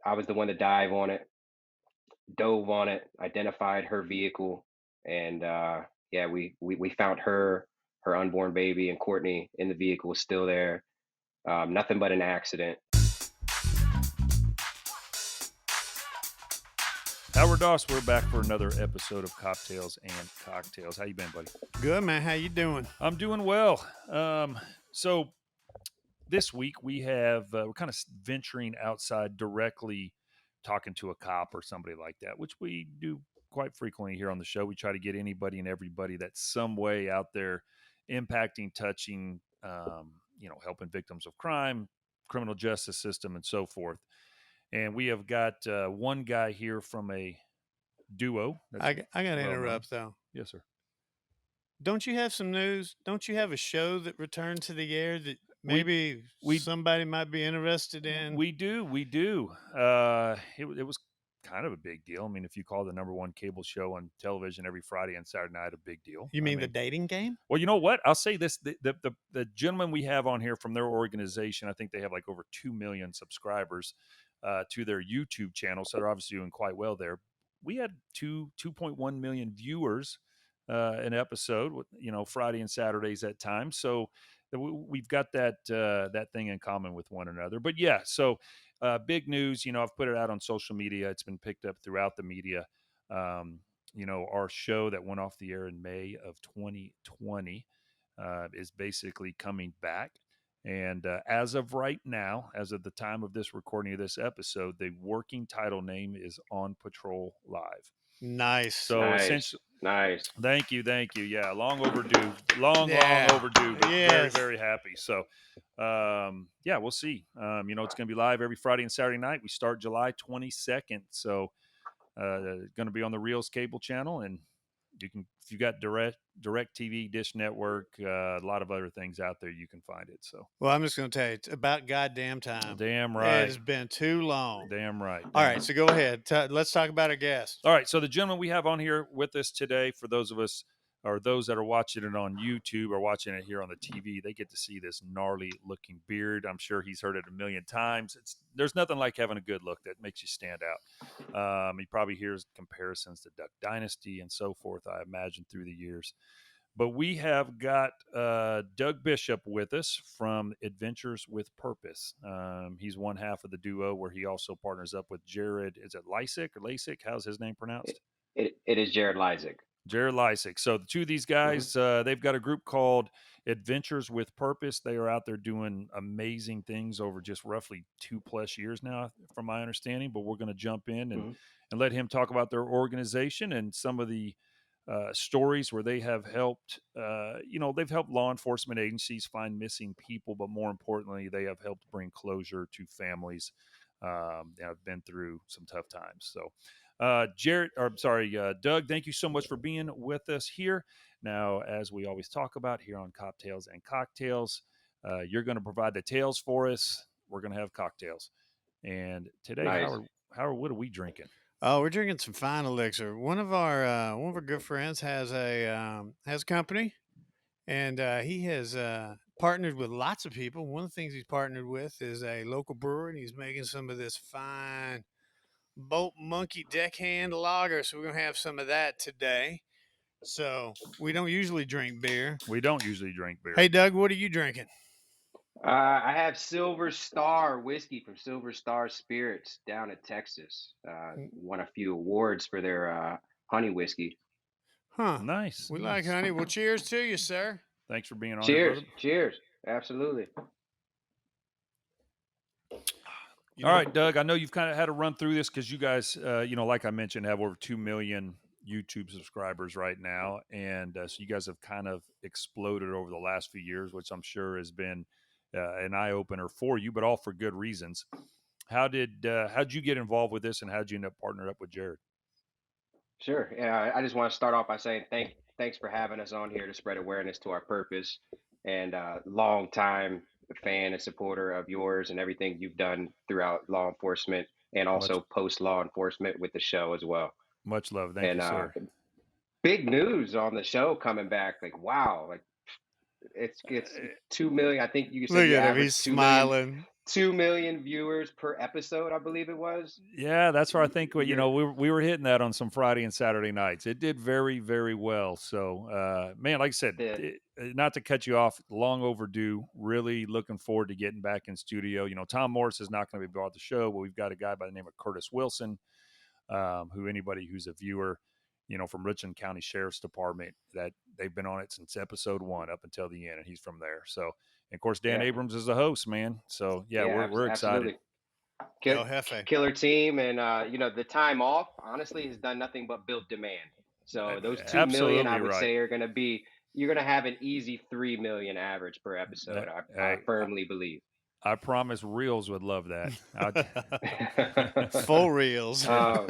I was the one to dive on it, dove on it, identified her vehicle, and yeah, we found her unborn baby, and Courtney in the vehicle was still there. Nothing but an accident. Howard Doss, we're back for another episode of Coptales and Cocktails. How you been, buddy? Good, man. How you doing? I'm doing well. So this week we're kind of venturing outside, directly talking to a cop or somebody like that, which we do quite frequently here on the show. We try to get anybody and everybody that's some way out there impacting, touching, helping victims of crime, criminal justice system, and so forth. And we have got one guy here from a duo. I got to well known. interrupt, though. Yes, sir. Don't you have some news? Don't you have a show that returned to the air that maybe somebody might be interested in? We do. It was kind of a big deal. I mean, if you call the number one cable show on television every Friday and Saturday night a big deal. You mean the dating game? Well, you know what? I'll say this. The gentleman we have on here from their organization, I think they have like over 2 million subscribers to their YouTube channel. So they're obviously doing quite well there. We had 2.1 million viewers an episode, Friday and Saturdays at times. So we've got that thing in common with one another. But yeah, so big news. I've put it out on social media. It's been picked up throughout the media. Our show that went off the air in May of 2020 is basically coming back. And as of right now, as of the time of this recording of this episode, the working title name is On Patrol Live. Nice. So essentially, nice. Thank you. Yeah, long overdue. Long overdue. But very, very happy. So, yeah, we'll see. It's going to be live every Friday and Saturday night. We start July 22nd. So, going to be on the Reels cable channel, and you can, if you got direct TV, Dish Network, a lot of other things out there, you can find it. So, well, I'm just going to tell you, it's about goddamn time. Damn right. It has been too long. Damn right. All right, so go ahead. Let's talk about our guest. All right, so the gentleman we have on here with us today, for those of us or those that are watching it on YouTube or watching it here on the TV, they get to see this gnarly looking beard. I'm sure he's heard it a million times. There's nothing like having a good look that makes you stand out. He probably hears comparisons to Duck Dynasty and so forth, I imagine, through the years. But we have got Doug Bishop with us from Adventures with Purpose. He's one half of the duo where he also partners up with Jared. Is it Lysick or LASIK? How's his name pronounced? It is Jared Lysick. Jared Lysick. So the two of these guys, they've got a group called Adventures with Purpose. They are out there doing amazing things over just roughly 2+ years now, from my understanding. But we're going to jump in and let him talk about their organization and some of the stories where they have helped, they've helped law enforcement agencies find missing people, but more importantly, they have helped bring closure to families that have been through some tough times. So, Doug, thank you so much for being with us here. Now, as we always talk about here on Coptales and Cocktails, you're going to provide the tales for us. We're going to have cocktails. And today, Nice. Howard, what are we drinking? Oh, we're drinking some fine elixir. One of our good friends has a company, and he has partnered with lots of people. One of the things he's partnered with is a local brewer, and he's making some of this fine Bolt Monkey Deckhand Lager. So we're gonna have some of that today. So we don't usually drink beer. Hey, Doug, what are you drinking? I have Silver Star whiskey from Silver Star Spirits down in Texas. Won a few awards for their honey whiskey. Huh. Nice. We like honey. Well, cheers to you, sir. Thanks for being on. Cheers. Cheers. Absolutely. All right, Doug, I know you've kind of had to run through this because you guys, like I mentioned, have over 2 million YouTube subscribers right now. And so you guys have kind of exploded over the last few years, which I'm sure has been an eye-opener for you, but all for good reasons. How'd you get involved with this, and how'd you end up partnering up with Jared? Sure. Yeah, I just want to start off by saying thanks for having us on here to spread awareness to our purpose, and long time fan and supporter of yours and everything you've done throughout law enforcement and also post law enforcement with the show as well. Much love. Thank you, sir. Big news on the show coming back. Like, wow. Like it's 2 million. I think you said look at him. He's smiling. 2 million viewers per episode, I believe it was. Yeah, that's where I think You're we were hitting that on some Friday and Saturday nights. It did very very well. So, man, like I said, the not to cut you off, long overdue. Really looking forward to getting back in studio. Tom Morris is not going to be part of the show, but we've got a guy by the name of Curtis Wilson, who anybody who's a viewer, from Richland County Sheriff's Department, that they've been on it since episode 1 up until the end, and he's from there. So, and of course, Dan yeah, Abrams is the host, man. So yeah, we're excited. absolutely. El Jefe. Killer team, and the time off honestly has done nothing but build demand. So those 2 million, I Absolutely would right. say, are going to be you're going to have an easy 3 million average per episode. I Hey, firmly believe. I promise Reels would love that. Full reels. uh,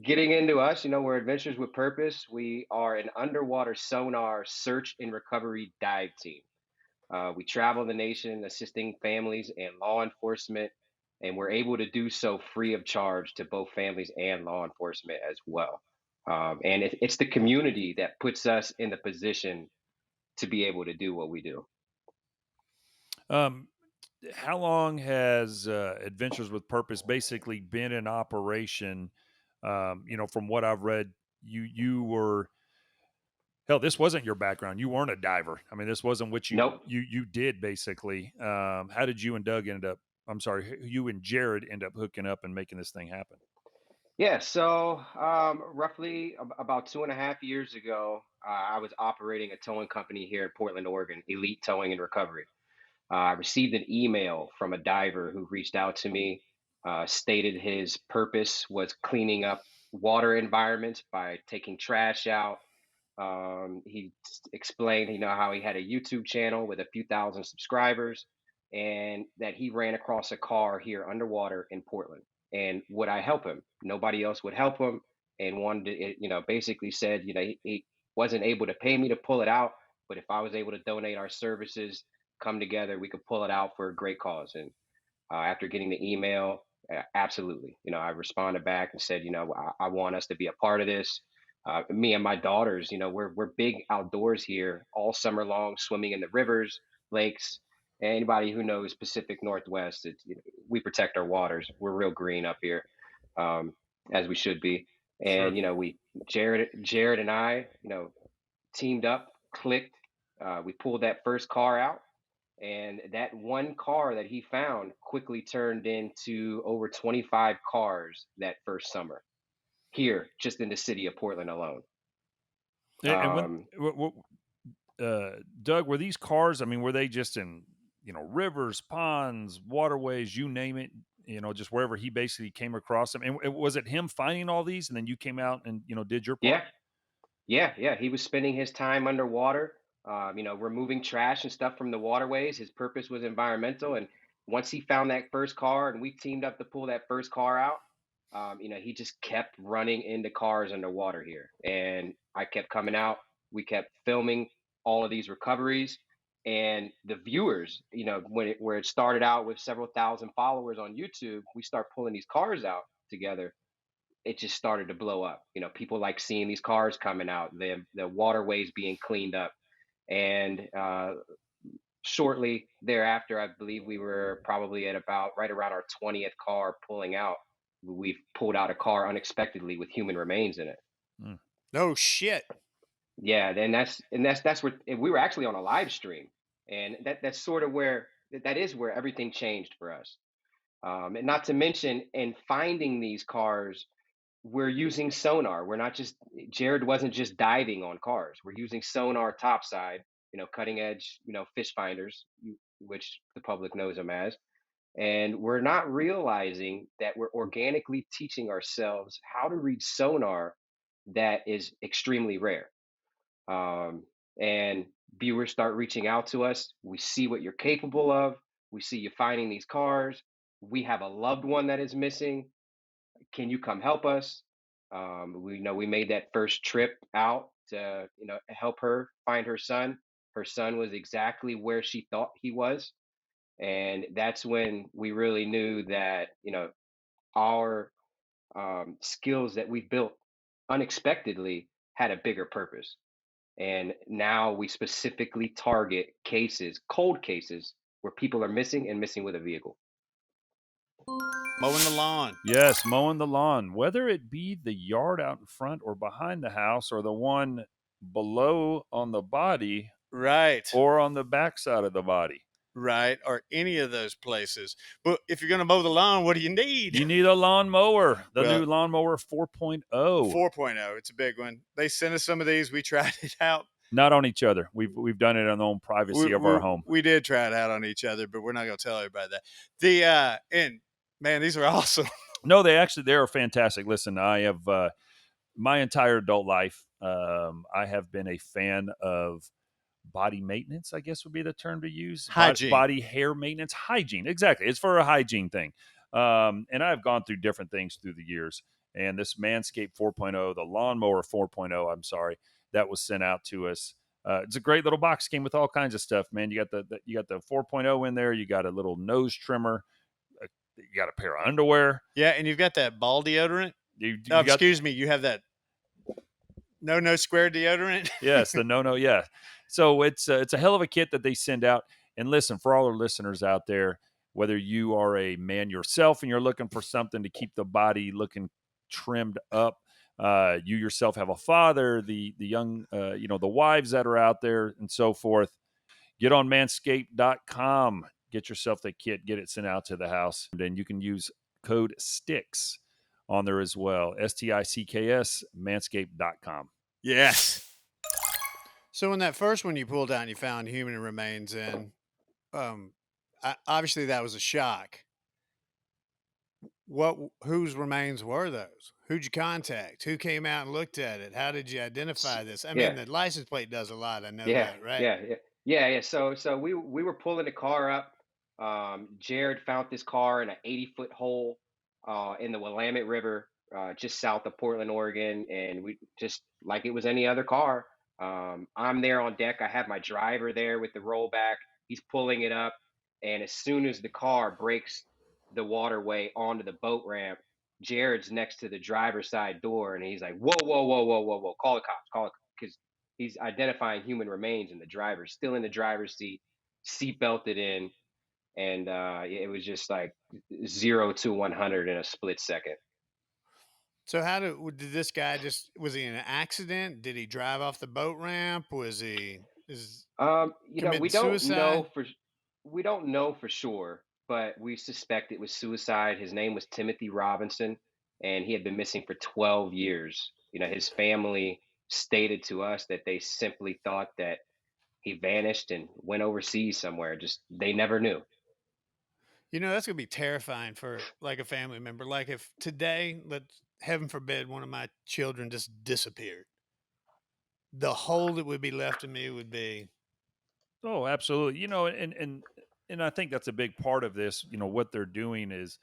Getting into us, we're Adventures with Purpose. We are an underwater sonar search and recovery dive team. We travel the nation assisting families and law enforcement, and we're able to do so free of charge to both families and law enforcement as well. And it's the community that puts us in the position to be able to do what we do. um, how long has Adventures with Purpose basically been in operation? From what I've read, you were hell. This wasn't your background. You weren't a diver. I mean, this wasn't what you Nope. you did basically. How did you and Doug end up? I'm sorry, you and Jared end up hooking up and making this thing happen? Yeah, so roughly about 2.5 years ago, I was operating a towing company here in Portland, Oregon, Elite Towing and Recovery. I received an email from a diver who reached out to me, stated his purpose was cleaning up water environments by taking trash out. He explained, how he had a YouTube channel with a few thousand subscribers, and that he ran across a car here underwater in Portland. And would I help him? Nobody else would help him, and wanted to, basically said, he wasn't able to pay me to pull it out, but if I was able to donate our services, come together, we could pull it out for a great cause. And after getting the email, absolutely. I responded back and said, I want us to be a part of this. Me and my daughters, we're big outdoors here all summer long, swimming in the rivers, lakes. Anybody who knows Pacific Northwest, we protect our waters. We're real green up here, um, as we should be. Sure. And we Jared and I, teamed up, clicked. We pulled that first car out, and that one car that he found quickly turned into over 25 cars that first summer here, just in the city of Portland alone. And when Um, Doug, were these cars? I mean, were they just in rivers, ponds, waterways, you name it? Just wherever he basically came across them. And was it him finding all these, and then you came out and did your yeah, part? yeah. He was spending his time underwater, removing trash and stuff from the waterways. His purpose was environmental. And once he found that first car and we teamed up to pull that first car out, he just kept running into cars underwater here. And I kept coming out. We kept filming all of these recoveries. And the viewers, where it started out with several thousand followers on YouTube, we start pulling these cars out together. It just started to blow up. People like seeing these cars coming out, the waterways being cleaned up, and shortly thereafter, I believe we were probably at about right around our 20th car pulling out. We've pulled out a car unexpectedly with human remains in it. Mm. No shit. Yeah, then that's where we were actually on a live stream, and that's sort of where that is where everything changed for us. And not to mention, in finding these cars, we're using sonar. We're not just Jared wasn't just diving on cars. We're using sonar topside, cutting edge, fish finders, which the public knows them as. And we're not realizing that we're organically teaching ourselves how to read sonar that is extremely rare. And viewers start reaching out to us. We see what you're capable of. We see you finding these cars. We have a loved one that is missing. Can you come help us? We know we made that first trip out to help her find her son. Her son was exactly where she thought he was, and that's when we really knew that our skills that we built unexpectedly had a bigger purpose. And now we specifically target cases, cold cases, where people are missing and missing with a vehicle. Mowing the lawn. Yes, mowing the lawn, whether it be the yard out in front or behind the house or the one below on the body Right. or on the backside of the body. Right. Or any of those places. But if you're going to mow the lawn, what do you need? You need a lawnmower, the Well, new lawnmower 4.0. 4.0. It's a big one. They sent us some of these. We tried it out. Not on each other. We've done it in the own privacy We, of our we, home. we did try it out on each other, but we're not going to tell everybody that. And man, these are awesome. No, they're fantastic. Listen, I have my entire adult life, I have been a fan of body maintenance, I guess would be the term to use. Hygiene. Body hair maintenance, hygiene. Exactly. It's for a hygiene thing. And I've gone through different things through the years. And this Manscaped 4.0, the lawnmower 4.0, I'm sorry, that was sent out to us. It's a great little box. Came with all kinds of stuff, man. You got the 4.0 in there. You got a little nose trimmer. You got a pair of underwear. Yeah, and you've got that ball deodorant. You Excuse me, you have that no square deodorant. Yes, the no. Yeah. So it's a hell of a kit that they send out. And listen, for all our listeners out there, whether you are a man yourself and you're looking for something to keep the body looking trimmed up, you yourself have a father, the young, the wives that are out there and so forth, get on manscaped.com, get yourself the kit, get it sent out to the house. And then you can use code STICKS on there as well. STICKS, manscaped.com. Yes. So in that first one you pulled out and you found human remains in, obviously that was a shock. Whose remains were those? Who'd you contact? Who came out and looked at it? How did you identify this? I mean, Yeah. the license plate does a lot. I know Yeah, that, right? yeah. So we were pulling the car up. Jared found this car in an 80-foot hole in the Willamette River, just south of Portland, Oregon, and we just like it was any other car. I'm there on deck. I have my driver there with the rollback. He's pulling it up, and as soon as the car breaks the waterway onto the boat ramp, Jared's next to the driver's side door, and he's like, "Whoa, whoa, whoa, whoa, whoa, whoa! Call the cops! Call the cops!" Because he's identifying human remains, and the driver's still in the driver's seat belted in, and it was just like 0 to 100 in a split second. So did this guy was he in an accident? Did he drive off the boat ramp? Was he is committing suicide? We don't know for sure, but we suspect it was suicide. His name was Timothy Robinson, and he had been missing for 12 years. His family stated to us that they simply thought that he vanished and went overseas somewhere. Just they never knew. That's gonna be terrifying for like a family member. Like if today, heaven forbid, one of my children just disappeared. The hole that would be left in me would be Oh, absolutely. And I think that's a big part of this. What they're doing is,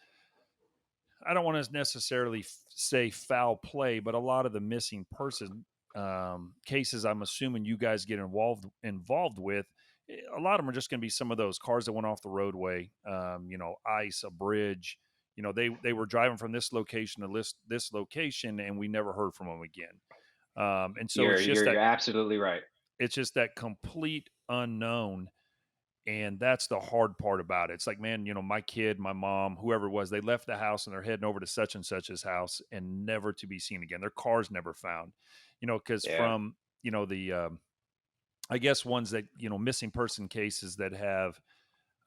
I don't want to necessarily say foul play, but a lot of the missing person cases, I'm assuming you guys get involved with. A lot of them are just going to be some of those cars that went off the roadway. Ice, a bridge. They were driving from this location to this location, and we never heard from them again. And so You're absolutely right. it's just that complete unknown. And that's the hard part about it. It's like, man, my kid, my mom, whoever it was, they left the house and they're heading over to such and such's house and never to be seen again. Their car's never found, because Yeah. from, the, I guess ones that, missing person cases that have,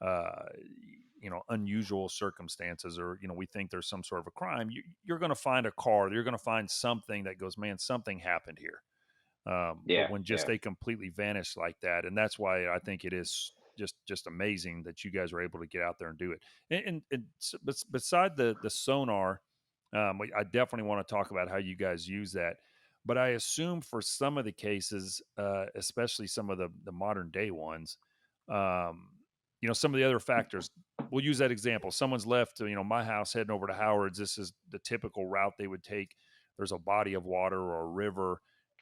uh, unusual circumstances, or, we think there's some sort of a crime, you're going to find a car, you're going to find something that goes, man, something happened here. But Yeah. when just Yeah. they completely vanish like that, and that's why I think it is just amazing that you guys are able to get out there and do it. But beside the sonar, I definitely want to talk about how you guys use that. But I assume for some of the cases, especially some of the modern day ones, um, some of the other factors. We'll use that example. Someone's left, my house heading over to Howard's. This is the typical route they would take. There's a body of water or a river,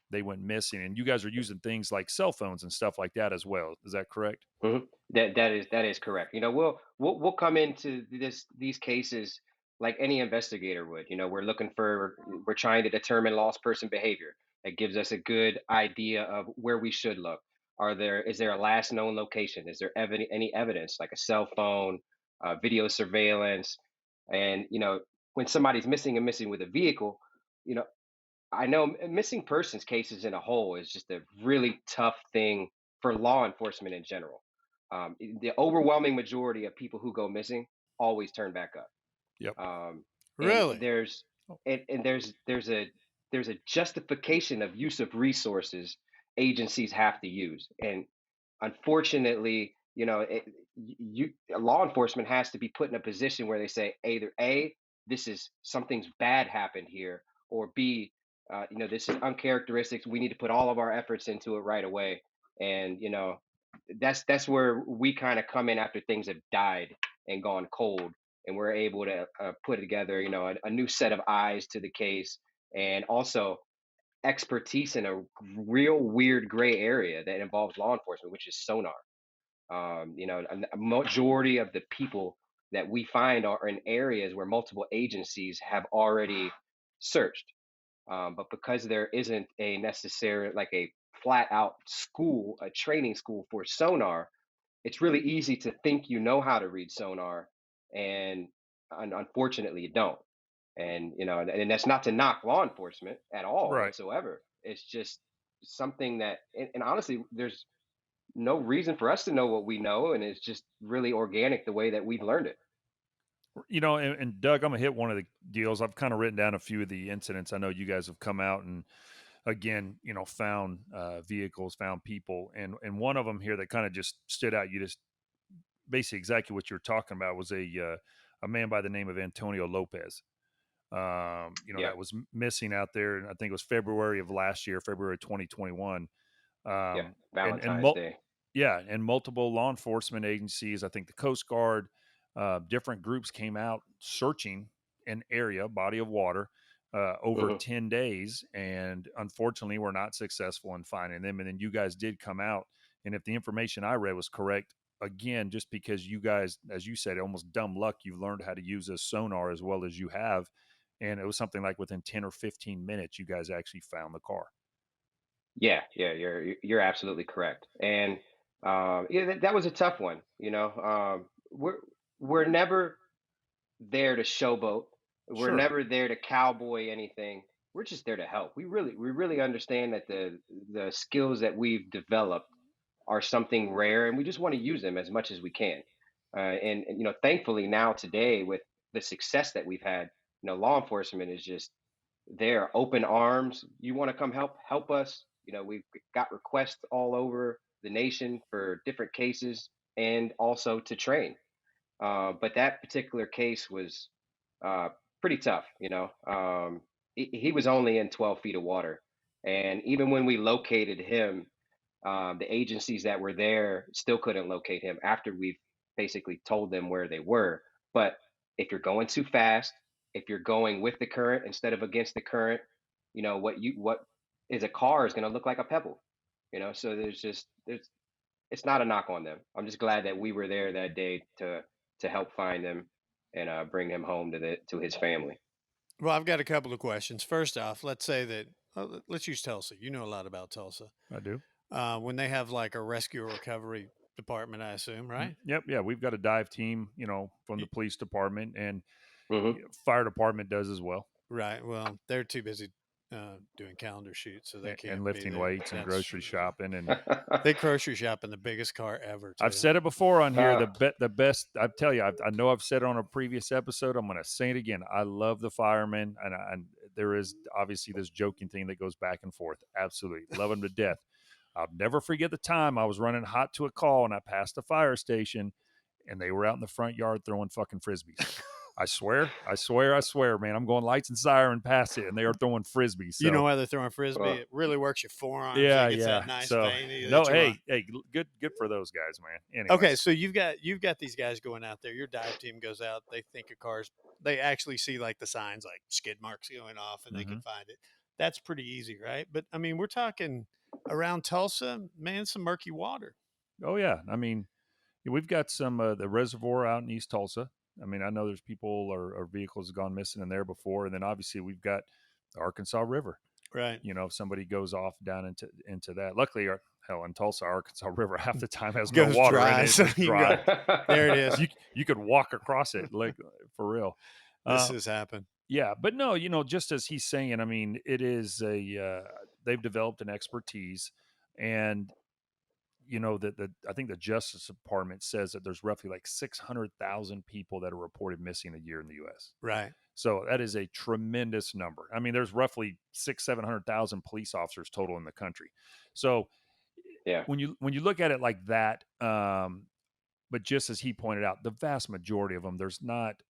they went missing, and you guys are using things like cell phones and stuff like that as well. Is that correct? Mhm. That is correct. We'll come into these cases like any investigator would. We're trying to determine lost person behavior. That gives us a good idea of where we should look. Is there a last known location? Is there any evidence, like a cell phone, video surveillance? And when somebody's missing and missing with a vehicle, you know, I know missing persons cases in a whole is just a really tough thing for law enforcement in general. The overwhelming majority of people who go missing always turn back up. Yep. And Really? Oh, there's a justification of use of resources agencies have to use. And unfortunately, law enforcement has to be put in a position where they say either A, this is something's bad happened here, or B, this is uncharacteristic. We need to put all of our efforts into it right away. And that's where we kind of come in after things have died and gone cold, and we're able to put together, a new set of eyes to the case, and also expertise in a real weird gray area that involves law enforcement, which is sonar. A majority of the people that we find are in areas where multiple agencies have already searched. But because there isn't a necessary, like a flat out school, a training school for sonar, it's really easy to think you know how to read sonar, and unfortunately, you don't. And and that's not to knock law enforcement at all right. whatsoever. It's just something that, and honestly, there's no reason for us to know what we know, and it's just really organic the way that we've learned it. And Doug, I'm gonna hit one of the deals. I've kind of written down a few of the incidents. I know you guys have come out and again, found vehicles, found people, and one of them here that kind of just stood out. You just basically exactly what you're talking about was a man by the name of Antonio Lopez. Yeah, That was missing out there, and I think it was February of last year, February 2021. yeah, And Valentine's Day. yeah, and multiple law enforcement agencies, I think the Coast Guard, different groups came out searching an area, body of water, over Hmm. 10 days. And unfortunately, we're not successful in finding them. And then you guys did come out. And if the information I read was correct, again, just because you guys, as you said, almost dumb luck, you've learned how to use a sonar as well as you have. And it was something like within 10 or 15 minutes, you guys actually found the car. Yeah, yeah, you're absolutely correct. And yeah, that was a tough one. We're never there to showboat. We're Sure. never there to cowboy anything. We're just there to help. We really understand that the skills that we've developed are something rare, and we just want to use them as much as we can. And thankfully now today, with the success that we've had, law enforcement is just there, open arms. You want to come help us? We've got requests all over the nation for different cases, and also to train. But that particular case was uh, pretty tough. He was only in 12 feet of water, and even when we located him, the agencies that were there still couldn't locate him after we've basically told them where they were. But if you're going too fast, if you're going with the current instead of against the current, what is a car is going to look like a pebble. So there's it's not a knock on them. I'm just glad that we were there that day to help find him and bring him home to his family. Well, I've got a couple of questions. First off, let's say that let's use Tulsa. You know a lot about Tulsa. I do. When they have like a rescue or recovery department, I assume, right? Yep, yeah, we've got a dive team, from the Y- police department, and Hmm. fire department does as well, Right. Well, they're too busy doing calendar shoots, so they and can't be lifting there. weights and That's grocery shopping. And they grocery shop in the biggest car ever, I've too. said it before on here. uh, The best. I tell you, I know I've said it on a previous episode. I'm going to say it again. I love the firemen, and there is obviously this joking thing that goes back and forth. Absolutely love them to death. I'll never forget the time I was running hot to a call and I passed a fire station and they were out in the front yard throwing fucking frisbees. I swear, man. I'm going lights and siren past it and they are throwing frisbees. You know So why they're throwing frisbee? well, It really works your forearms. It yeah, gets that yeah. nice So vein no, that you want. hey, good for those guys, man. Okay, Anyways, so you've got these guys going out there. Your dive team goes out. They think a car's. They actually see like the signs, like skid marks going off, and they can hmm find it. That's pretty easy, right? But I mean, we're talking around Tulsa, man, some murky water. oh yeah. I mean, we've got some the reservoir out in East Tulsa. I mean, I know there's people or vehicles have gone missing in there before, and then obviously we've got the Arkansas River. Right. If somebody goes off down into that. Luckily, hell, in Tulsa, Arkansas River half the time has no Goes water in dry, it. It's so just you can go. dry. There it is. You could walk across it, like, for real. This Uh, has happened. yeah, but no, just as he's saying, I mean, it is they've developed an expertise, and that I think the Justice Department says that there's roughly like 600,000 people that are reported missing a year in the U.S. Right. So that is a tremendous number. I mean, there's roughly 700,000 police officers total in the country. So Yeah. when you look at it like that, but just as he pointed out, the vast majority of them, there's not,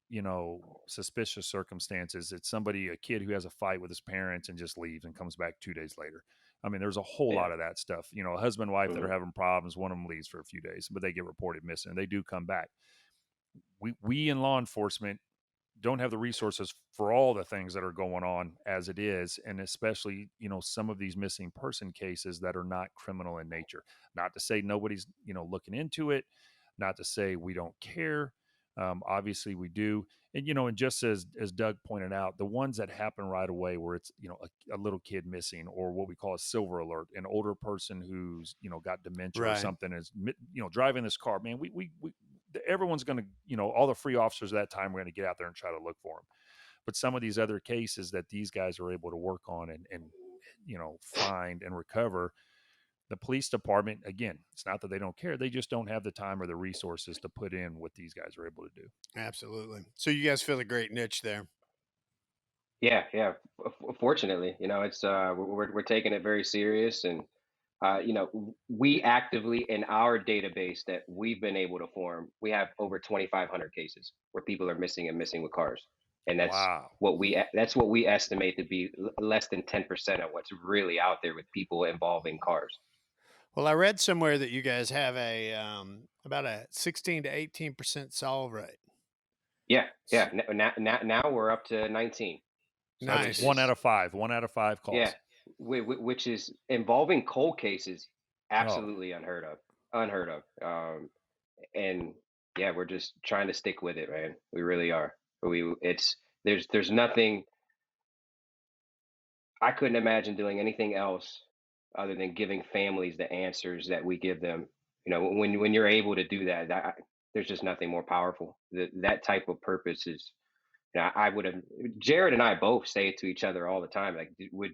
suspicious circumstances. It's a kid who has a fight with his parents and just leaves and comes back 2 days later. I mean, there's a whole Yeah. lot of that stuff. A husband and wife that Hmm. are having problems. One of them leaves for a few days, but they get reported missing and they do come back. We in law enforcement don't have the resources for all the things that are going on as it is, and especially some of these missing person cases that are not criminal in nature. Not to say nobody's looking into it, not to say we don't care. Obviously we do. And just as Doug pointed out, the ones that happen right away where it's a little kid missing, or what we call a silver alert, an older person who's got dementia or Right. something, is driving this car, man, we everyone's going to, all the free officers at that time are going to get out there and try to look for them. But some of these other cases that these guys are able to work on and find and recover, the police department, again, it's not that they don't care. They just don't have the time or the resources to put in what these guys are able to do. Absolutely. So you guys fill a great niche there. Yeah, yeah. Fortunately, it's we're taking it very serious, and we actively in our database that we've been able to form, we have over 2,500 cases where people are missing and missing with cars, and Wow. that's what we estimate to be less than 10% of what's really out there with people involving cars. Well, I read somewhere that you guys have a about a 16 to 18% solve rate. Yeah, yeah. Now we're up to 19, So that's which Nice. one out is of five. 1 out of 5 yeah, calls. which is involving cold cases, Oh, absolutely unheard of, unheard of. And yeah, we're just trying to stick with it, man. We really are. We it's there's nothing. I couldn't imagine doing anything else other than giving families the answers that we give them. When you're able to do that, there's just nothing more powerful. That type of purpose is. I would have. Jared and I both say it to each other all the time. Like, would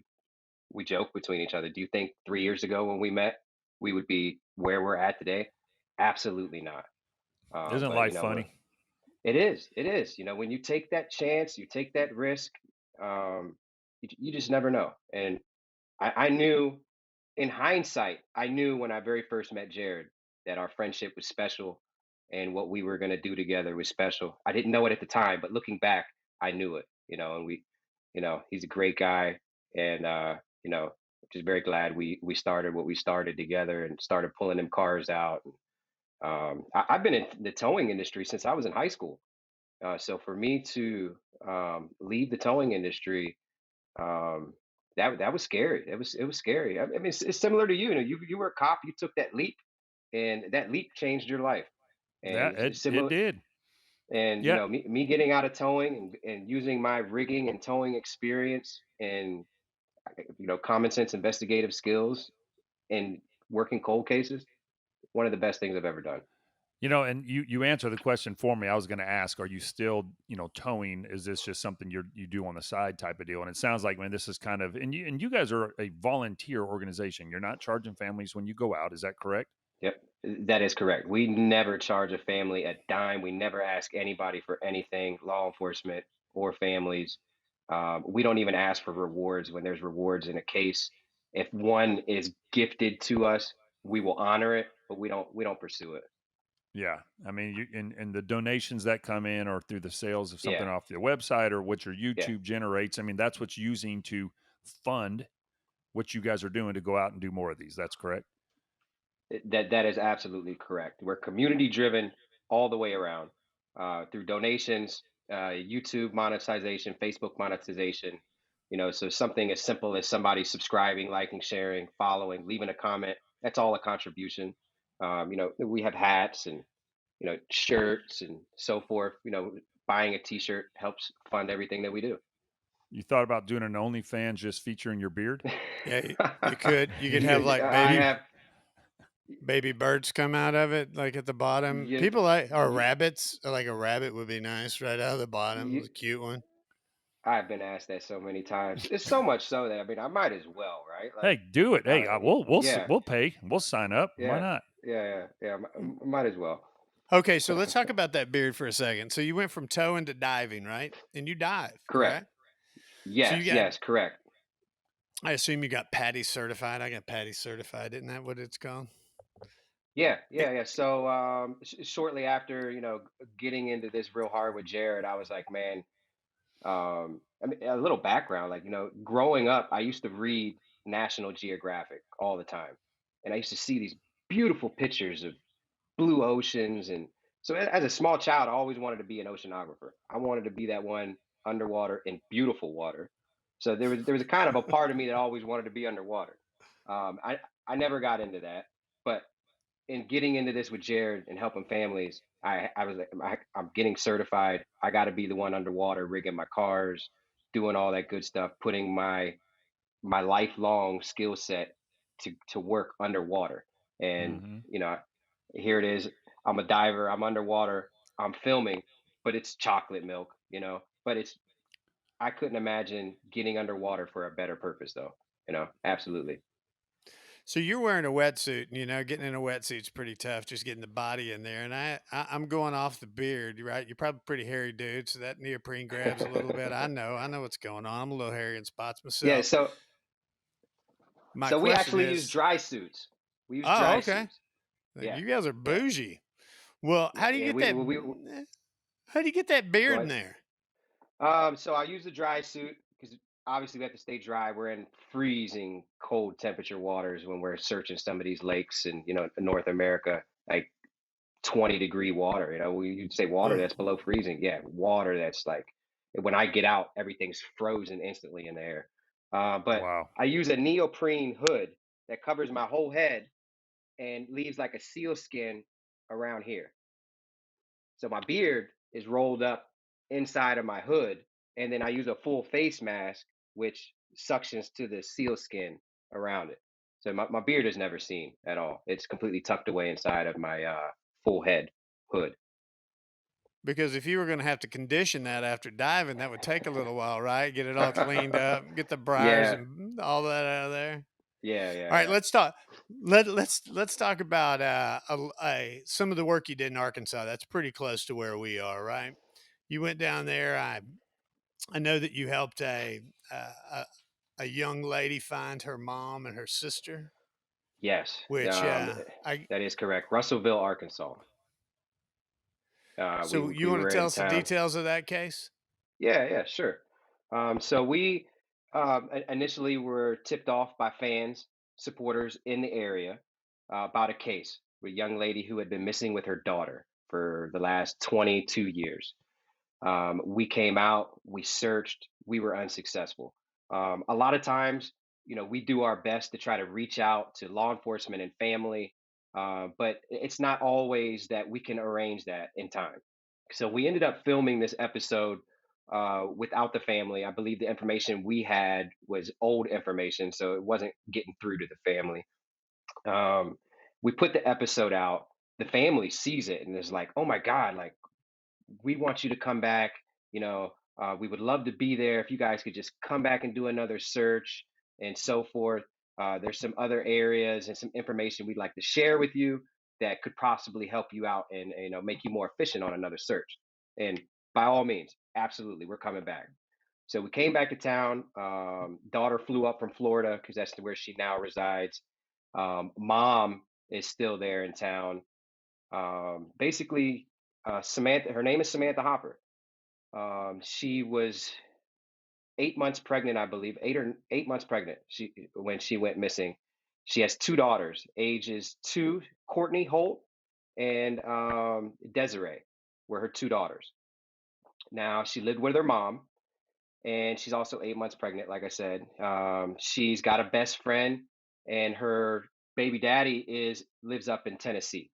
we joke between each other? Do you think 3 years ago when we met, we would be where we're at today? Absolutely not. isn't But life funny? it is. It is. When you take that chance, you take that risk. You just never know. And I knew, in hindsight, I knew when I very first met Jared that our friendship was special, and what we were going to do together was special. I didn't know it at the time, but looking back, I knew it. And he's a great guy, and just very glad we started what we started together and started pulling them cars out. I've been in the towing industry since I was in high school. So for me to leave the towing industry, um, that was scary. It was scary. I mean, it's similar to you. You were a cop. You took that leap, and that leap changed your life. And That it's it similar. did. And Yeah. me getting out of towing and using my rigging and towing experience and common sense investigative skills and working cold cases, one of the best things I've ever done. And you answer the question for me. I was going to ask, are you still, towing? Is this just something you do on the side type of deal? And it sounds like, man, this is kind of, and you guys are a volunteer organization. You're not charging families when you go out. Is that correct? Yep, that is correct. We never charge a family a dime. We never ask anybody for anything, law enforcement or families. We don't even ask for rewards when there's rewards in a case. If one is gifted to us, we will honor it, but we don't pursue it. Yeah. I mean, and the donations that come in or through the sales of something Yeah, off the website or what your yeah. YouTube generates. I mean, that's what's using to fund what you guys are doing to go out and do more of these. That's correct. That is absolutely correct. We're community driven all the way around, through donations, YouTube monetization, Facebook monetization. So something as simple as somebody subscribing, liking, sharing, following, leaving a comment. That's all a contribution. We have hats and shirts and so forth. Buying a T-shirt helps fund everything that we do. You thought about doing an OnlyFans just featuring your beard? Yeah, you could. You could have like I baby have Baby birds come out of it, like at the bottom. You, People like or you, rabbits. Like a rabbit would be nice right out of the bottom. you, It's a cute one. I've been asked that so many times. It's so much so that I mean, I might as well, right? Hey, Like, do it. Hey, I, yeah, we'll pay. We'll sign up. Why yeah, not? yeah. Might as well. Okay, so let's talk about that beard for a second. So you went from towing to diving, right? And you dive, Correct. correct? So you Yes, got yes, correct. I assume you got Patty certified. I got Patty certified. Isn't that what it's called? Yeah. So, shortly after, getting into this real hard with Jared, I was like, man, I mean, a little background, like, growing up, I used to read National Geographic all the time, and I used to see these beautiful pictures of blue oceans, and so as a small child, I always wanted to be an oceanographer. I wanted to be that one underwater in beautiful water. So there was a kind of a part of me that always wanted to be underwater. I never got into that, but in getting into this with Jared and helping families, I was like, I'm getting certified. I got to be the one underwater, rigging my cars, doing all that good stuff, putting my lifelong skill set to work underwater. And Mm-hmm. here it is. I'm a diver. I'm underwater. I'm filming, but it's chocolate milk. But it's I couldn't imagine getting underwater for a better purpose, though. Absolutely. So you're wearing a wetsuit, and getting in a wetsuit's pretty tough, just getting the body in there. And I'm going off the beard, right? You're probably a pretty hairy dude, so that neoprene grabs a little bit. I know what's going on. I'm a little hairy in spots Yeah. myself. So My so we question actually use is, dry suits. We use oh, dry okay, suits. like, Yeah. you guys are Yeah. bougie. Well, Yeah. Yeah. how do you get that Go beard in ahead. there? So I use the dry suit because obviously we have to stay dry. We're in freezing cold temperature waters when we're searching some of these lakes and in North America, like 20-degree water. You'd say water Ugh. that's below freezing. Yeah, water that's like when I get out, everything's frozen instantly in the air. But Wow. I use a neoprene hood that covers my whole head and leaves like a seal skin around here. So my beard is rolled up inside of my hood, and then I use a full face mask, which suctions to the seal skin around it. So my beard is never seen at all. It's completely tucked away inside of my full head hood. Because if you were going to have to condition that after diving, that would take a little while, right? Get it all cleaned up, get the briars Yeah, and all that out of there. All right, yeah. let's talk. Let's talk about some of the work you did in Arkansas. That's pretty close to where we are, right? You went down there. I know that you helped a young lady find her mom and her sister, Yes, which I that is correct. Russellville, Arkansas. so you We want to were tell in us the town. details of that case? Yeah, sure. So we initially were tipped off by fans, supporters in the area about a case with a young lady who had been missing with her daughter for the last 22 years. We came out, we searched, we were unsuccessful. A lot of times, we do our best to try to reach out to law enforcement and family, but it's not always that we can arrange that in time. So we ended up filming this episode without the family. I believe the information we had was old information, so it wasn't getting through to the family. Um, we put the episode out. The family sees it and is like, "Oh my God! Like we want you to come back. We would love to be there if you guys could just come back and do another search and so forth. There's some other areas and some information we'd like to share with you that could possibly help you out and make you more efficient on another search. And by all means, absolutely, we're coming back. So we came back to town. Daughter flew up from Florida because that's where she now resides. Mom is still there in town. Basically, Samantha, her name is Samantha Hopper. She was 8 months pregnant, I believe, 8 months pregnant. When she went missing. She has two daughters, ages two, Courtney Holt and Desiree, were her two daughters. Now she lived with her mom, and she's also 8 months pregnant. Like I said, she's got a best friend, and her baby daddy is lives up in Tennessee.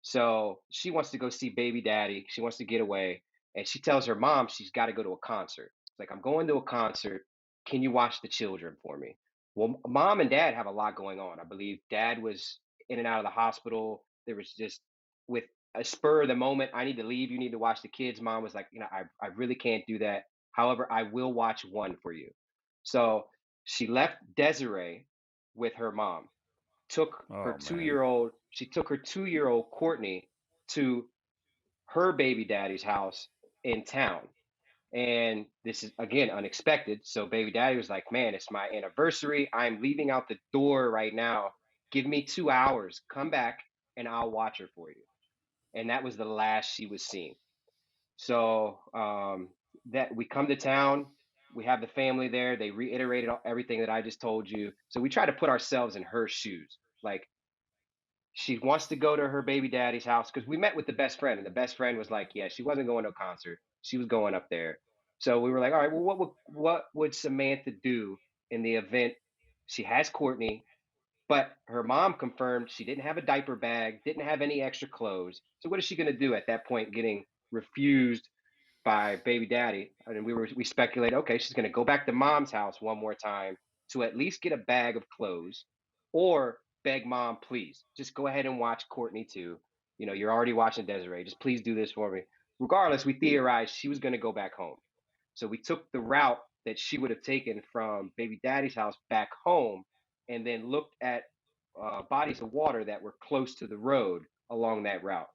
So she wants to go see baby daddy. She wants to get away. And she tells her mom she's got to go to a concert. It's like, I'm going to a concert. Can you watch the children for me? Well, mom and dad have a lot going on. I believe dad was in and out of the hospital. There was just with a spur of the moment, I need to leave. You need to watch the kids. Mom was like, I really can't do that. However, I will watch one for you. So she left Desiree with her mom, took her Oh two man. year old, she took her 2 year old Courtney to her baby daddy's house in town. And this is again unexpected. So baby daddy was like, "Man, it's my anniversary. I'm leaving out the door right now. Give me 2 hours. Come back and I'll watch her for you." And that was the last she was seen. So that we come to town, we have the family there. They reiterated everything that I just told you. So we try to put ourselves in her shoes. Like, she wants to go to her baby daddy's house because we met with the best friend, and the best friend was like, "Yeah, she wasn't going to a concert. She was going up there." So we were like, "All right, well, what would Samantha do in the event she has Courtney, but her mom confirmed she didn't have a diaper bag, didn't have any extra clothes. So what is she going to do at that point, getting refused by baby daddy?" And we speculated, okay, she's going to go back to mom's house one more time to at least get a bag of clothes, or beg mom, please just go ahead and watch Courtney too. You're already watching Desiree. Just please do this for me. Regardless, we theorized she was going to go back home. So we took the route that she would have taken from baby daddy's house back home, and then looked at bodies of water that were close to the road along that route.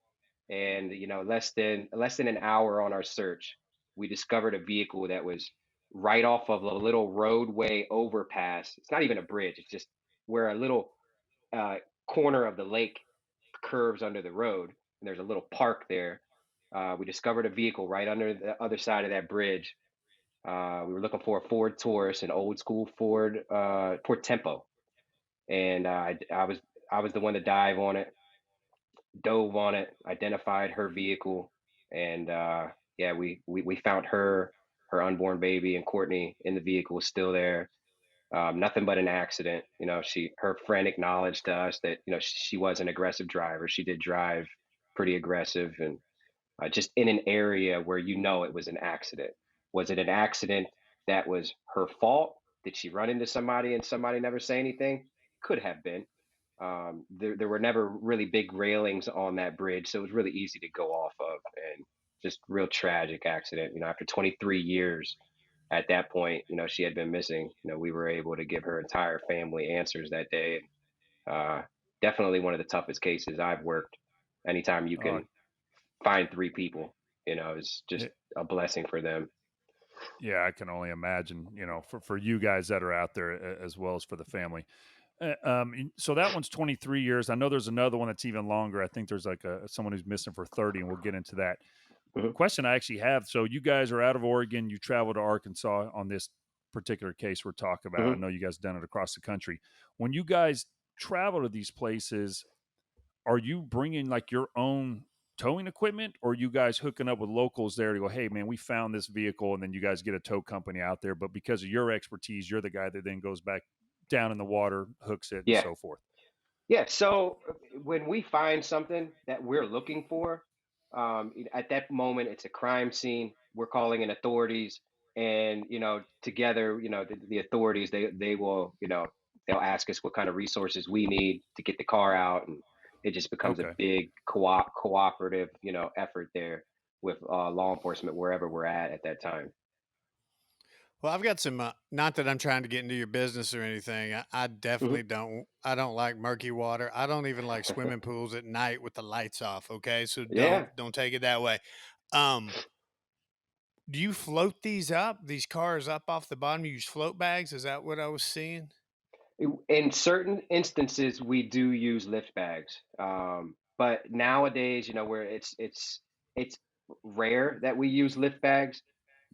And less than an hour on our search, we discovered a vehicle that was right off of a little roadway overpass. It's not even a bridge. It's just where a little uh, corner of the lake curves under the road, and there's a little park there. We discovered a vehicle right under the other side of that bridge. We were looking for a Ford Taurus, an old school Ford Tempo, and I was the one to dive on it, dove on it, identified her vehicle, and yeah, we found her unborn baby, and Courtney in the vehicle was still there. Nothing but an accident. Her friend acknowledged to us that she was an aggressive driver. She did drive pretty aggressive, and just in an area where it was an accident. Was it an accident that was her fault? Did she run into somebody and somebody never say anything? Could have been. There were never really big railings on that bridge, so it was really easy to go off of, and just real tragic accident. After 23 years at that point, she had been missing. We were able to give her entire family answers that day. Uh, Definitely one of the toughest cases I've worked. Anytime you Oh, can find three people, is just yeah, a blessing for them. yeah, I can only imagine, for you guys that are out there as well as for the family. So that one's 23 years. I know there's another one that's even longer. I think there's like someone who's missing for 30, and we'll get into that. Mhm, Question I actually have. So you guys are out of Oregon. You travel to Arkansas on this particular case we're talking about. I mhm. know you guys done it across the country. When you guys travel to these places, are you bringing like your own towing equipment, or are you guys hooking up with locals there to go, hey man, we found this vehicle, and then you guys get a tow company out there, but because of your expertise, you're the guy that then goes back down in the water, hooks it, and Yeah. so forth? Yeah, so when we find something that we're looking for, at that moment it's a crime scene. We're calling in authorities, and together, the authorities, they will, they'll ask us what kind of resources we need to get the car out, and it just becomes a Okay. big cooperative, effort there with law enforcement wherever we're at that time. Well, I've got some. Not that I'm trying to get into your business or anything. I Hmm. definitely don't. I don't like murky water. I don't even like swimming pools at night with the lights off. Okay, so Yeah. don't take it that way. Um, do you float these cars up off the bottom? You use float bags? Is that what I was seeing? In certain instances, we do use lift bags, but nowadays, where it's rare that we use lift bags.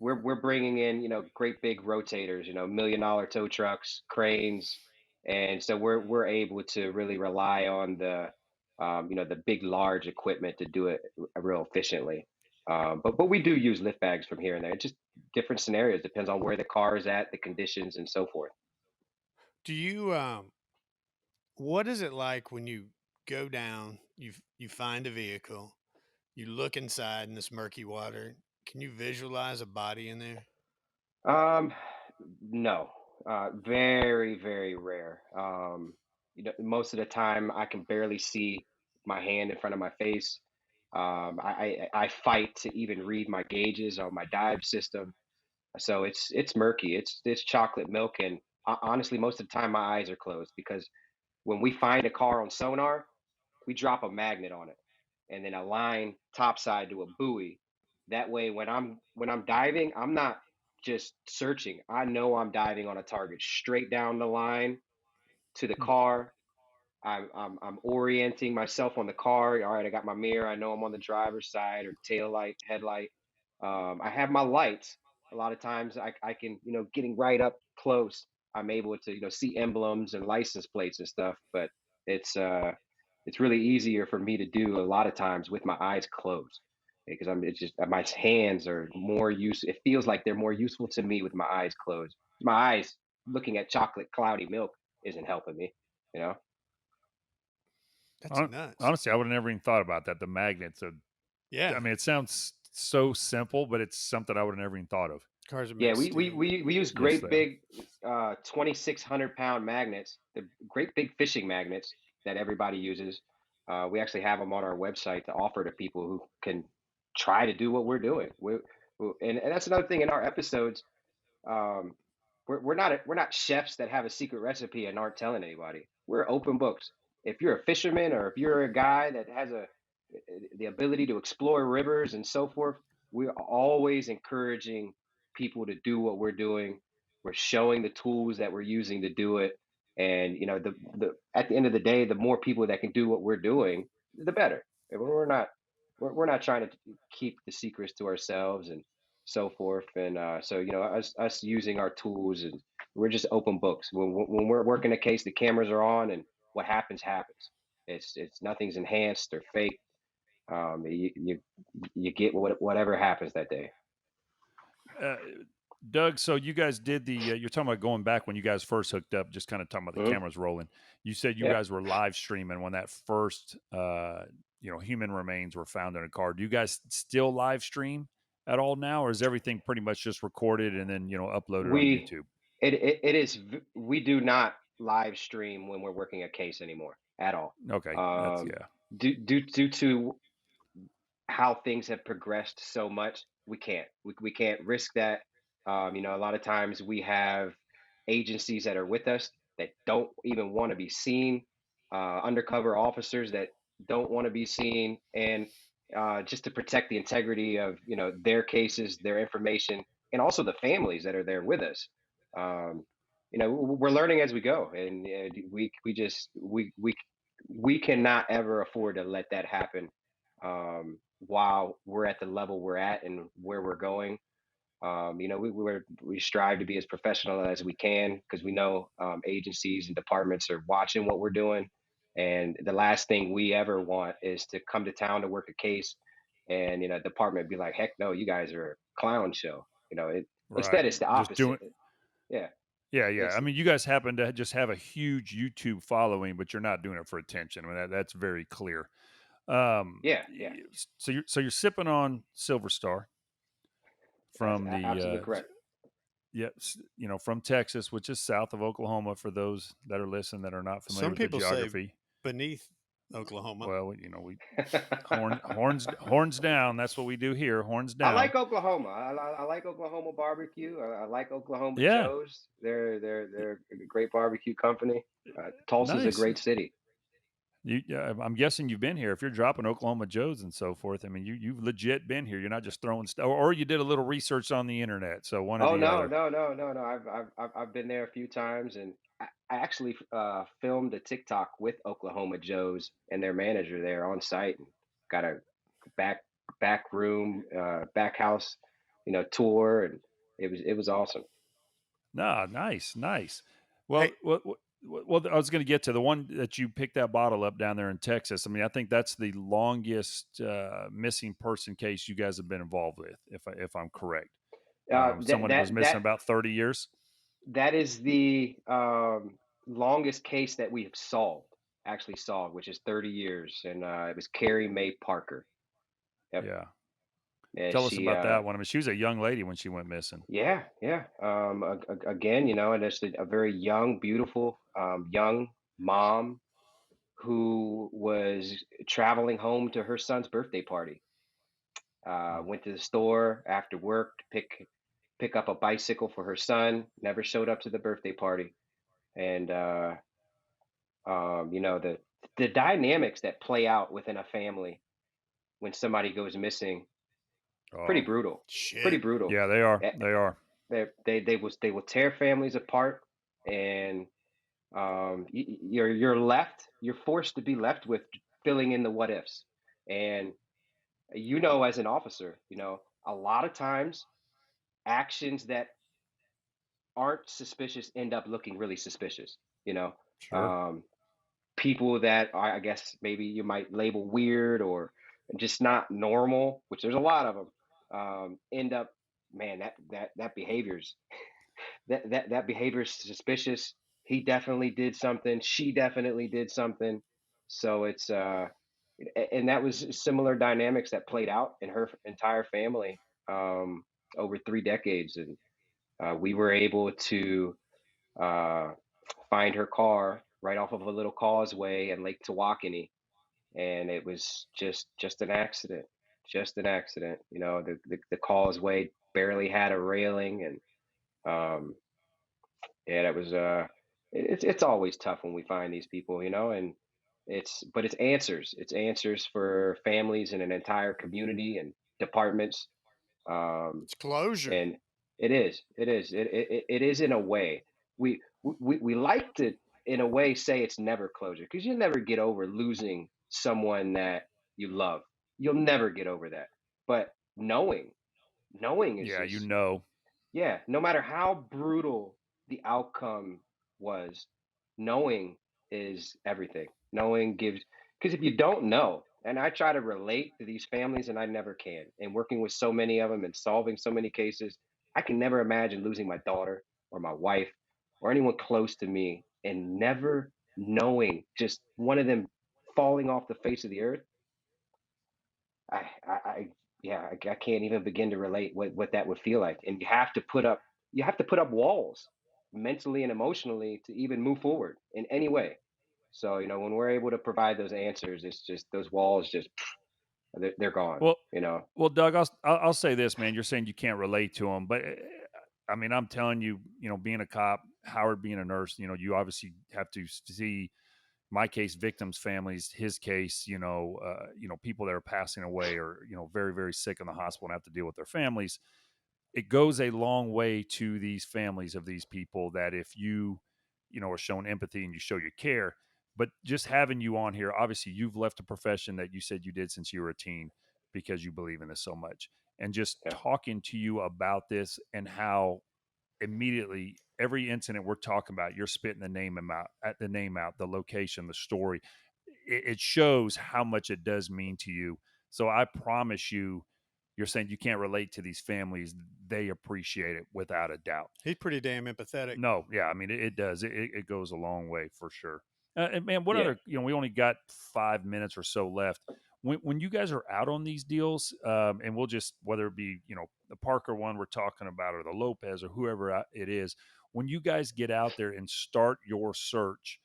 We're bringing in, great big rotators, $1 million tow trucks, cranes, and so we're able to really rely on the big large equipment to do it real efficiently. But we do use lift bags from here and there. It's just different scenarios, depends on where the car is at, the conditions, and so forth. Do you what is it like when you go down, you find a vehicle, you look inside in this murky water, can you visualize a body in there? Um, no, very, very rare. most of the time I can barely see my hand in front of my face. I fight to even read my gauges on my dive system. So it's murky. It's chocolate milk, and honestly, most of the time my eyes are closed because when we find a car on sonar, we drop a magnet on it and then a line topside to a buoy. That way, when I'm diving, I'm not just searching. I know I'm diving on a target straight down the line to the Hmm. car. I'm orienting myself on the car. All right, I got my mirror. I know I'm on the driver's side or tail light, headlight. I have my lights. A lot of times I can, getting right up close, I'm able to, see emblems and license plates and stuff, but it's uh it's really easier for me to do a lot of times with my eyes closed because it's just my hands are more use it feels like they're more useful to me with my eyes closed. My eyes looking at chocolate cloudy milk isn't helping me, you know. That's nuts. Honestly, I would have never even thought about that. The magnets. I Yeah, mean, it sounds so simple, but it's something I would have never even thought of. cars are made Yeah, of steel. we use Yes, great they are. big 2,600 pound magnets, the great big fishing magnets that everybody uses. We actually have them on our website to offer to people who can try to do what we're doing. And that's another thing in our episodes. Um, we're not chefs that have a secret recipe and aren't telling anybody. We're open books. If you're a fisherman or if you're a guy that has the ability to explore rivers and so forth, we're always encouraging people to do what we're doing. We're showing the tools that we're using to do it. And the at the end of the day, the more people that can do what we're doing, the better. And we're not trying to keep the secrets to ourselves and so forth. And so us using our tools, and we're just open books. When we're working a case, the cameras are on, and what happens happens. It's nothing's enhanced or fake. You get whatever happens that day. Uh, Doug, so you guys did you're talking about going back when you guys first hooked up, just kind of talking about the Hmm. cameras rolling. You said you Yeah, guys were live streaming when that first, human remains were found in a car. Do you guys still live stream at all now, or is everything pretty much just recorded and then, uploaded on we YouTube? we do not live stream when we're working a case anymore at all. Okay. That's, Um, yeah. due to how things have progressed so much, we can't risk that. A lot of times we have agencies that are with us that don't even want to be seen, undercover officers that don't want to be seen, and just to protect the integrity of their cases, their information, and also the families that are there with us. Um, we're learning as we go, and we cannot ever afford to let that happen while we're at the level we're at and where we're going. We strive to be as professional as we can because we know agencies and departments are watching what we're doing. And the last thing we ever want is to come to town to work a case and department be like, heck no, you guys are a clown show. Right. Instead it's the Just opposite. doing. Yeah, Yeah, yeah. it's I mean, you guys happen to just have a huge YouTube following, but you're not doing it for attention. I mean, that's very clear. yeah, yeah, So you're sipping on Silver Star that's from the absolutely correct. from Texas, which is south of Oklahoma. For those that are listening that are not familiar Some with the people say geography, beneath Oklahoma. well, we horns down. That's what we do here. Horns I down. like Oklahoma. I like Oklahoma barbecue. I like Oklahoma Yeah, Joe's. They're a great barbecue company. Tulsa's a nice. great city. Yeah, I'm guessing you've been here. If you're dropping Oklahoma Joes and so forth, I mean, you've legit been here. You're not just throwing stuff, or you did a little research on the internet. So one or Oh the no, other. no, no, no, no. I've been there a few times, and I actually filmed a TikTok with Oklahoma Joe's and their manager there on site, and got a back back room, back house, tour, and it was awesome. Nah, nice, nice. Hey, Well, I was going to get to the one that you picked that bottle up down there in Texas. I mean, I think that's the longest missing person case you guys have been involved with, if I'm correct. That Someone was that missing that about 30 years. That is the longest case that we have actually solved, which is 30 years, and it was Carrie Mae Parker. Yep, Yeah, and tell us she, about that one. I mean, she was a young lady when she went missing. yeah, yeah. Again, and it's a very young, beautiful, young. mom who was traveling home to her son's birthday party. Mm. Went to the store after work to pick up a bicycle for her son. Never showed up to the birthday party, and the dynamics that play out within a family when somebody goes missing, pretty Oh, brutal, pretty Shit. brutal. yeah, they are. Eh, They are. they will tear families apart, and you're forced to be left with filling in the what ifs. And as an officer, a lot of times actions that aren't suspicious end up looking really suspicious. You know, Sure. um, People that I guess maybe you might label weird or just not normal, which there's a lot of them, end up, man, that behavior's suspicious. He definitely did something. She definitely did something. So and that was similar dynamics that played out in her entire family, um, over 3 decades, and we were able to uh, find her car right off of a little causeway in Lake Tawakoni, and it was just an accident, just an accident. The causeway barely had a railing, and yeah, that was it's always tough when we find these people, and it's answers. It's answers for families and an entire community and departments. Um, It's closure. and it is in a way. We like to, in a way, say it's never closure, because you never get over losing someone that you love. You'll never get over that. But knowing is Yeah, you just, know. yeah, no matter how brutal the outcome was, knowing is everything. Knowing gives, because if you don't know, and I try to relate to these families and I never can, and working with so many of them and solving so many cases, I can never imagine losing my daughter or my wife or anyone close to me and never knowing, just one of them falling off the face of the earth. I yeah, I can't even begin to relate what that would feel like. And you have to put up walls mentally and emotionally to even move forward in any way. So, when we're able to provide those answers, it's just those walls just they're gone, Well, you know. well, Doug, I'll say this, man. You're saying you can't relate to them, but I mean, I'm telling you, being a cop, Howard being a nurse, you obviously have to see my case, victims' families, his case, people that are passing away or very very sick in the hospital and have to deal with their families. It goes a long way to these families of these people that if are shown empathy and you show your care. But just having you on here, obviously you've left a profession that you said you did since you were a teen because you believe in this so much. And just Yeah. talking to you about this and how immediately every incident we're talking about, you're spitting the name out, the location, the story. It shows how much it does mean to you. So I promise you, you're saying you can't relate to these families. They appreciate it without a doubt. He's pretty damn empathetic. No, yeah, I mean it does. It goes a long way for sure. And man, what Yeah. other? We only got 5 minutes or so left. When you guys are out on these deals, and we'll just whether it be the Parker one we're talking about or the Lopez or whoever it is, when you guys get out there and start your search,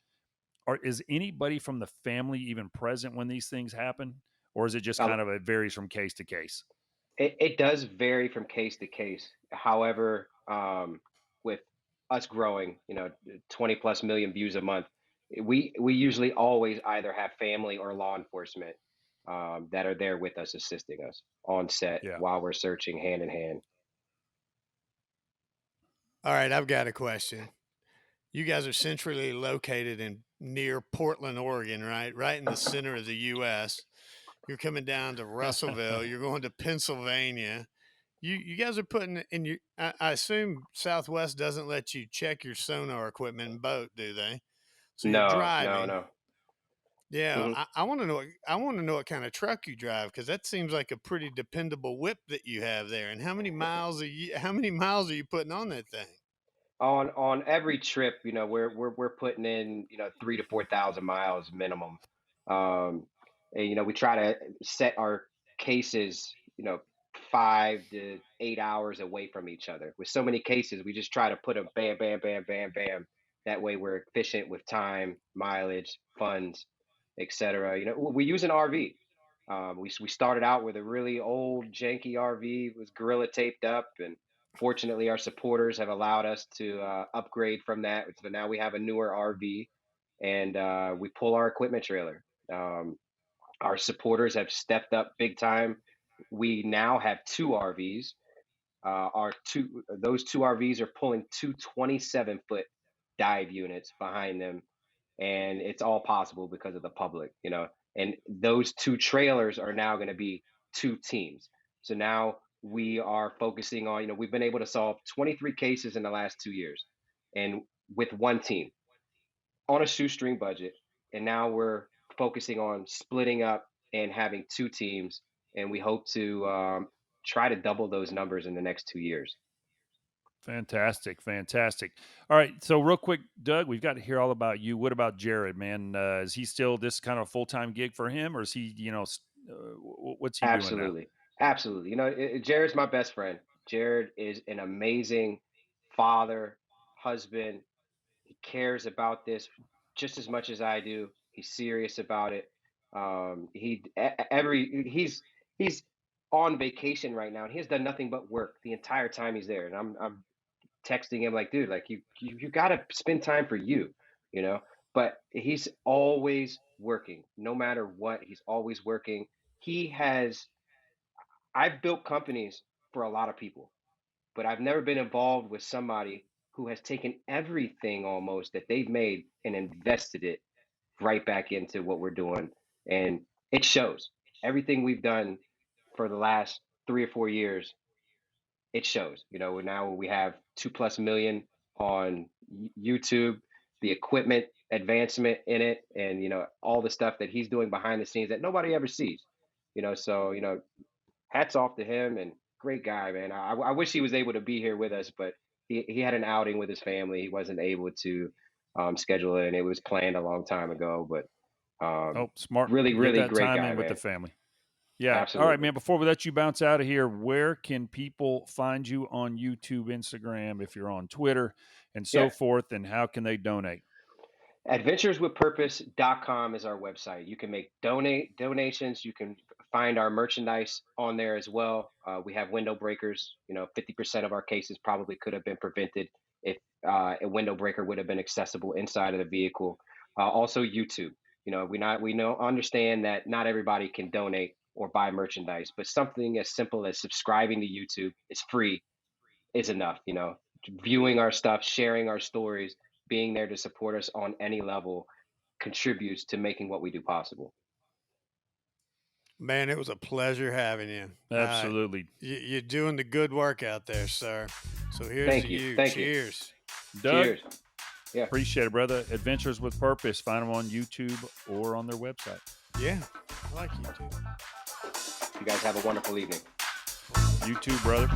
is anybody from the family even present when these things happen, or is it just Uh, kind of it varies from case to case? it does vary from case to case. However, with us growing, 20 plus million views a month, we usually always either have family or law enforcement, that are there with us, assisting us on set Yeah. while we're searching hand in hand. All right, I've got a question. You guys are centrally located in near Portland, Oregon, right? Right in the center of the U.S. You're coming down to Russellville. You're going to Pennsylvania. You guys are putting in your. I assume Southwest doesn't let you check your sonar equipment and boat, do they? So you're No, no, driving. no. Yeah, Hmm. I want to know. I want to know what kind of truck you drive because that seems like a pretty dependable whip that you have there. And how many miles are you? How many miles are you putting on that thing? On every trip, we're putting in, 3 to 4 thousand miles minimum. And we try to set our cases, 5 to 8 hours away from each other. With so many cases, we just try to put them bam, bam, bam, bam, bam, That way we're efficient with time, mileage, funds, etc. We use an RV. We started out with a really old, janky RV, was gorilla taped up, and fortunately, our supporters have allowed us to upgrade from that. So now we have a newer RV, and we pull our equipment trailer. Our supporters have stepped up big time. We now have two RVs. Our two Those two RVs are pulling two 27-foot dive units behind them, and it's all possible because of the public. And those two trailers are now going to be two teams. So now we are focusing on, we've been able to solve 23 cases in the last 2 years, and with one team on a shoestring budget. And now we're focusing on splitting up and having two teams, and we hope to try to double those numbers in the next 2 years. Fantastic. All right, so real quick, Doug, we've got to hear all about you. What about Jared, man? Is he still this kind of a full-time gig for him, or is he, what's he doing now? Absolutely. Jared's my best friend. Jared is an amazing father, husband. He cares about this just as much as I do. He's serious about it. He's on vacation right now, and he has done nothing but work the entire time he's there. And I'm texting him like, dude, like you got to spend time for you know. But he's always working, no matter what. He's always working. I've built companies for a lot of people, but I've never been involved with somebody who has taken everything almost that they've made and invested it right back into what we're doing. And it shows. Everything we've done for the last 3 or 4 years, it shows. Now we have 2+ million on YouTube, the equipment advancement in it, and all the stuff that he's doing behind the scenes that nobody ever sees. So hats off to him, and great guy, man. I wish he was able to be here with us, but he had an outing with his family. He wasn't able to schedule it, and it was planned a long time ago. But Smart. really, Get really that great time guy, in with man. the family. Yeah. Absolutely. All right, man. Before we let you bounce out of here, where can people find you on YouTube, Instagram, if you're on Twitter, and so forth, and how can they donate? Adventureswithpurpose.com is our website. You can make donations. You can find our merchandise on there as well. We have window breakers. 50% of our cases probably could have been prevented if a window breaker would have been accessible inside of the vehicle. Also YouTube. We understand that not everybody can donate or buy merchandise, but something as simple as subscribing to YouTube is free is enough. Viewing our stuff, sharing our stories, being there to support us on any level contributes to making what we do possible. Man, it was a pleasure having you. Absolutely. You're doing the good work out there, sir. So here's Thank to you. you. Thank Cheers. You. Doug, Cheers. Yeah. Appreciate it, brother. Adventures with Purpose. Find them on YouTube or on their website. Yeah, I like YouTube. You guys have a wonderful evening. You too, brother.